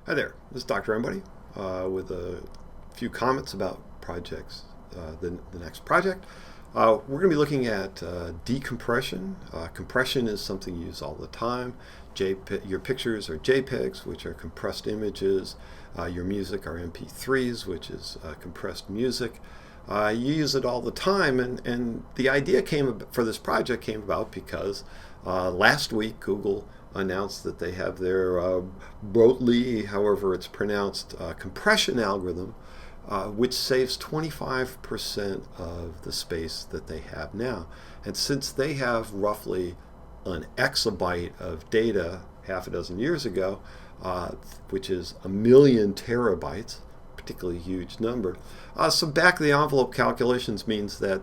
Hi there, this is Dr. Everybody with a few comments about projects, the next project. We're going to be looking at decompression. Compression is something you use all the time. Your pictures are JPEGs, which are compressed images. Your music are MP3s, which is compressed music. You use it all the time, and the idea for this project came about because last week Google announced that they have their Brotli, however it's pronounced, compression algorithm, which saves 25% of the space that they have now. And since they have roughly an exabyte of data half a dozen years ago, which is 1,000,000 terabytes, particularly huge number, some back of the envelope calculations means that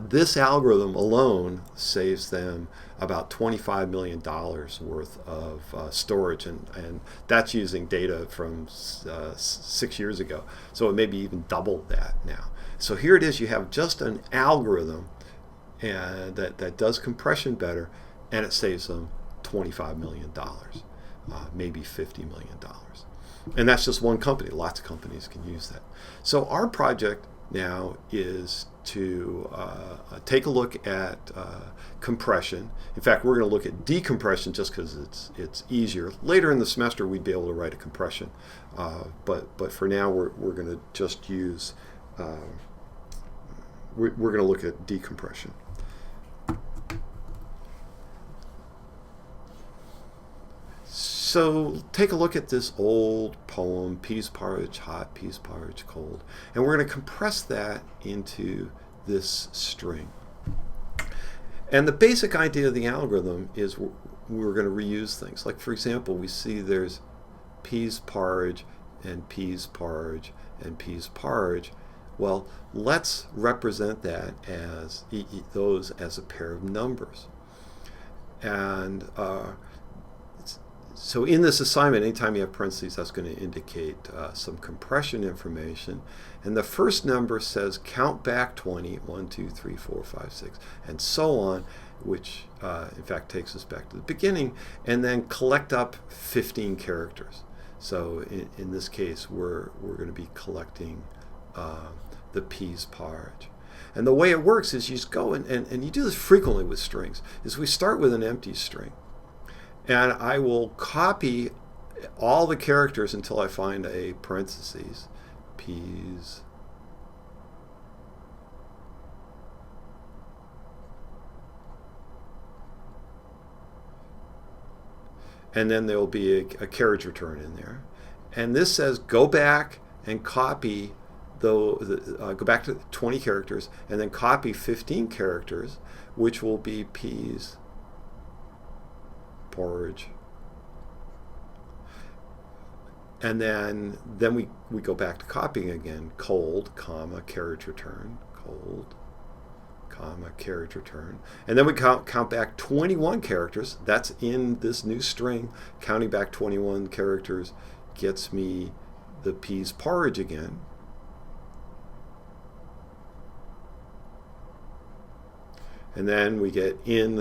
this algorithm alone saves them about $25 million worth of storage, and that's using data from 6 years ago. So it may be even double that now. So here it is, you have just an algorithm that does compression better, and it saves them $25 million, maybe $50 million. And that's just one company. Lots of companies can use that. So our project now is to take a look at compression. In fact, we're going to look at decompression just because it's easier. Later in the semester, we'd be able to write a compression, but for now, we're going to just use. We're going to look at decompression. So take a look at this old poem, peas porridge hot, peas porridge cold, and we're going to compress that into this string. And the basic idea of the algorithm is we're going to reuse things. Like, for example, we see there's peas porridge and peas porridge and peas porridge. Well, let's represent that as those as a pair of numbers. And so in this assignment, anytime you have parentheses, that's going to indicate some compression information. And the first number says count back 20, 1, 2, 3, 4, 5, 6, and so on, which in fact takes us back to the beginning, and then collect up 15 characters. So in this case, we're going to be collecting the peas porridge. And the way it works is you just go and you do this frequently with strings, is we start with an empty string. And I will copy all the characters until I find a parentheses, peas, and then there will be a carriage return in there. And this says go back and copy go back to 20 characters and then copy 15 characters, which will be peas, porridge, and then we go back to copying again, cold, comma, carriage return, cold, comma, carriage return, and then we count back 21 characters. That's in this new string. Counting back 21 characters gets me the peas porridge again. And then we get and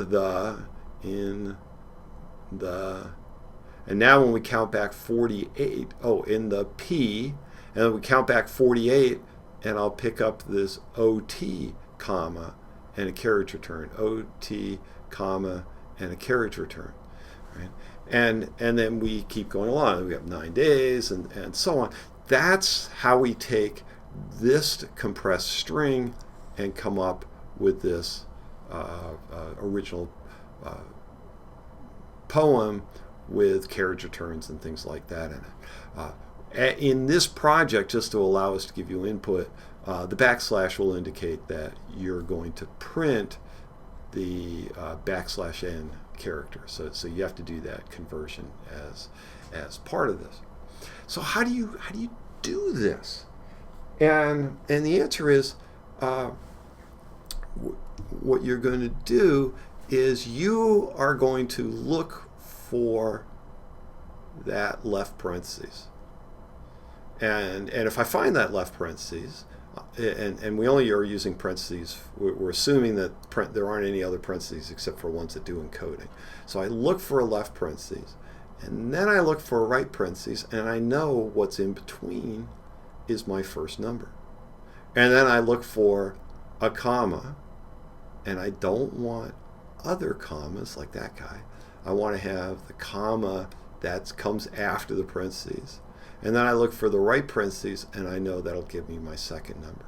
now when we count back 48, in the P, and then we count back 48, and I'll pick up this OT, comma, and a carriage return, OT, comma, and a carriage return, right? And then we keep going along. We have 9 days and so on. That's how we take this compressed string and come up with this original poem with carriage returns and things like that in it. In this project, just to allow us to give you input, the backslash will indicate that you're going to print the \n character. So you have to do that conversion as part of this. So how do you do this? And the answer is what you're going to do is you are going to look for that left parentheses. And if I find that left parentheses, and we only are using parentheses, we're assuming that there aren't any other parentheses except for ones that do encoding. So I look for a left parentheses, And then I look for a right parentheses, and I know what's in between is my first number. And then I look for a comma, and I don't want other commas like that guy. I want to have the comma that comes after the parentheses. And then I look for the right parentheses, and I know that'll give me my second number.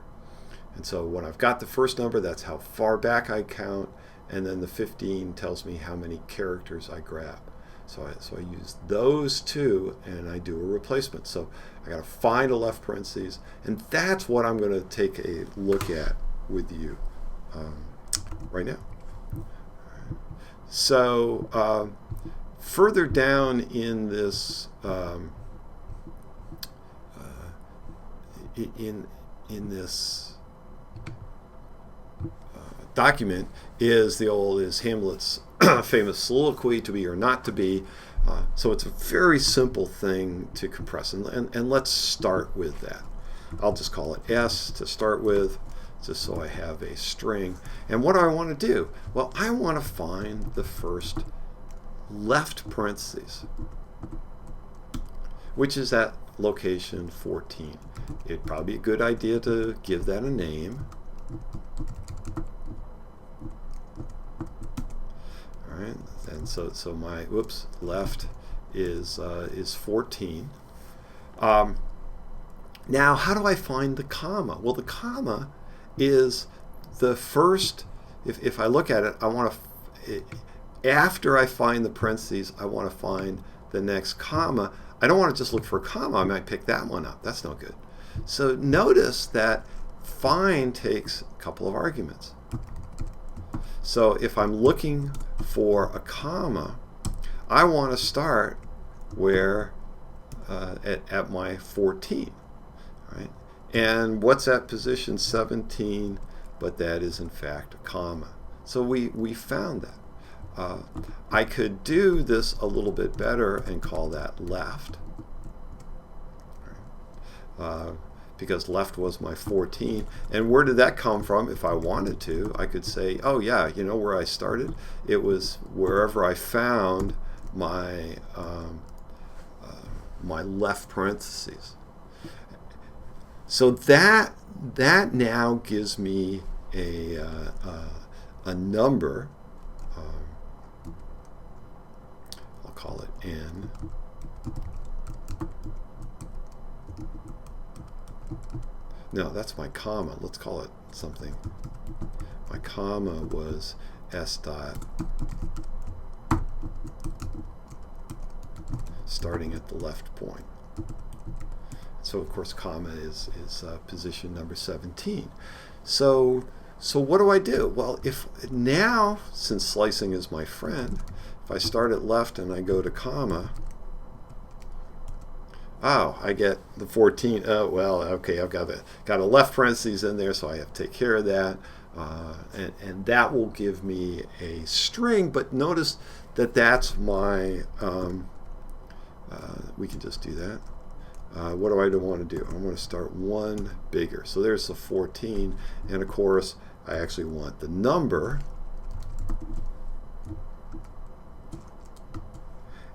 And so when I've got the first number, that's how far back I count, and then the 15 tells me how many characters I grab. So I use those two, and I do a replacement. So I got to find a left parentheses, and that's what I'm going to take a look at with you right now. So further down in this in this document is Hamlet's famous soliloquy, to be or not to be. So it's a very simple thing to compress, and let's start with that. I'll just call it S to start with, just so I have a string. And what do I want to do? Well, I want to find the first left parentheses, which is at location 14. It'd probably be a good idea to give that a name. All right, and so my left is 14. Now, how do I find the comma? Well, the comma is the first. If I look at it, I want to. After I find the parentheses, I want to find the next comma. I don't want to just look for a comma. I might pick that one up. That's no good. So notice that find takes a couple of arguments. So if I'm looking for a comma, I want to start where at my 14, right? And what's at position 17? But that is in fact a comma. So we found that. I could do this a little bit better and call that left, because left was my 14. And where did that come from? If I wanted to, I could say, oh yeah, you know where I started? It was wherever I found my my left parentheses. So that now gives me a number. I'll call it N. No, that's my comma. Let's call it something. My comma was S dot starting at the left point. So of course comma is position number 17. So what do I do? Well, if now, since slicing is my friend, if I start at left and I go to comma, oh, I get the 14. Oh, well, okay, I've got a left parentheses in there, so I have to take care of that. And that will give me a string, but notice that that's my, we can just do that. What do I want to do? I want to start one bigger. So there's the 14, and of course, I actually want the number.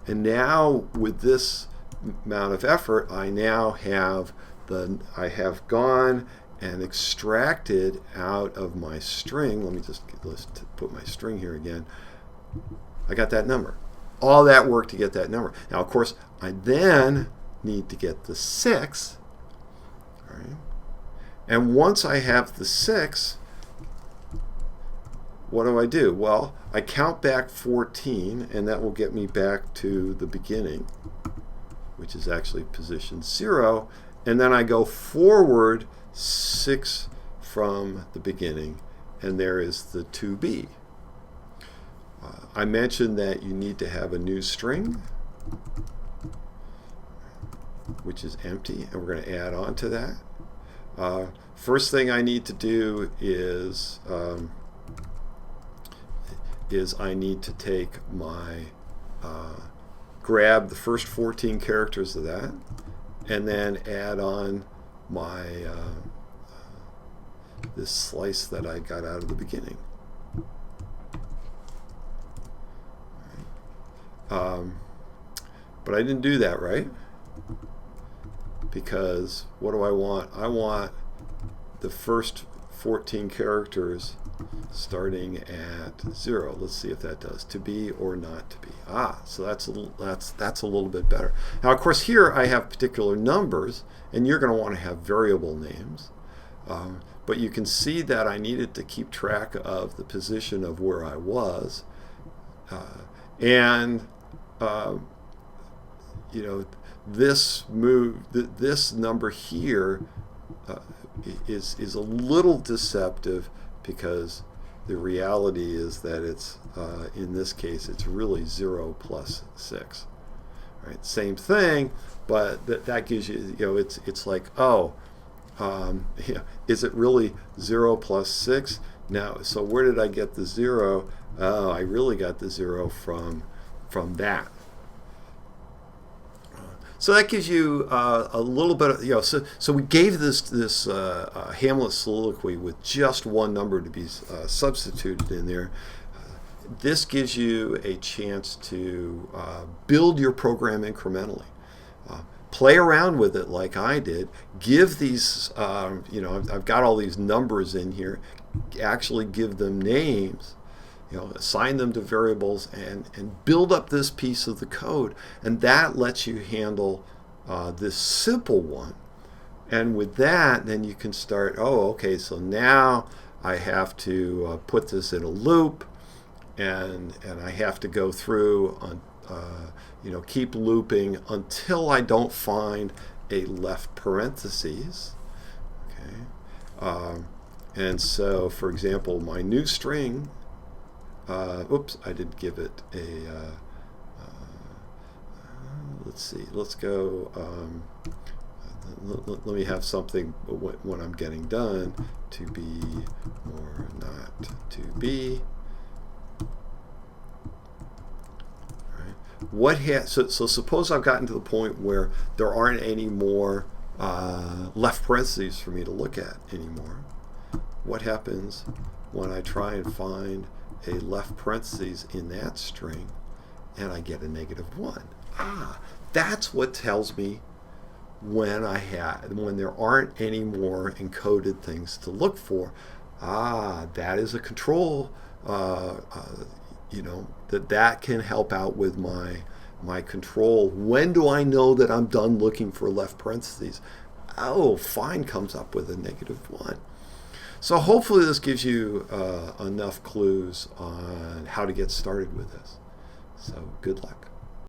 And now with this amount of effort, I now have I have gone and extracted out of my string. Let's put my string here again. I got that number. All that work to get that number. Now, of course, I then need to get the 6. All right? And once I have the 6, what do? Well, I count back 14, and that will get me back to the beginning, which is actually position 0. And then I go forward 6 from the beginning, and there is the 2b. I mentioned that you need to have a new string, which is empty, and we're going to add on to that. First thing I need to do is I need to take my grab the first 14 characters of that, and then add on my this slice that I got out of the beginning. But I didn't do that, right? Because what do I want? I want the first 14 characters starting at 0. Let's see if that does. To be or not to be. So that's a little bit better. Now, of course, here I have particular numbers, and you're going to want to have variable names. But you can see that I needed to keep track of the position of where I was. You know, this number here is a little deceptive, because the reality is that it's in this case it's really 0 plus 6. Right? Same thing, but that gives you, it's like, oh, yeah, is it really 0 plus 6? Now, so where did I get the 0? Oh, I really got the 0 from that. So that gives you a little bit of, so we gave this Hamlet soliloquy with just one number to be substituted in there. This gives you a chance to build your program incrementally. Play around with it like I did. Give these, I've got all these numbers in here. Actually give them names. Assign them to variables and build up this piece of the code, and that lets you handle this simple one. And with that, then you can start, okay, so now I have to put this in a loop, and I have to go through on keep looping until I don't find a left parentheses. Okay, and so for example, my new string, oops, I did give it a, let's see, let's go, let me have something when I'm getting done, to be or not to be. Right. So suppose I've gotten to the point where there aren't any more left parentheses for me to look at anymore. What happens when I try and find a left parentheses in that string and I get a -1? That's what tells me when there aren't any more encoded things to look for. That is a control, that can help out with my control. When do I know that I'm done looking for left parentheses? Find comes up with a -1. So hopefully this gives you enough clues on how to get started with this. So good luck.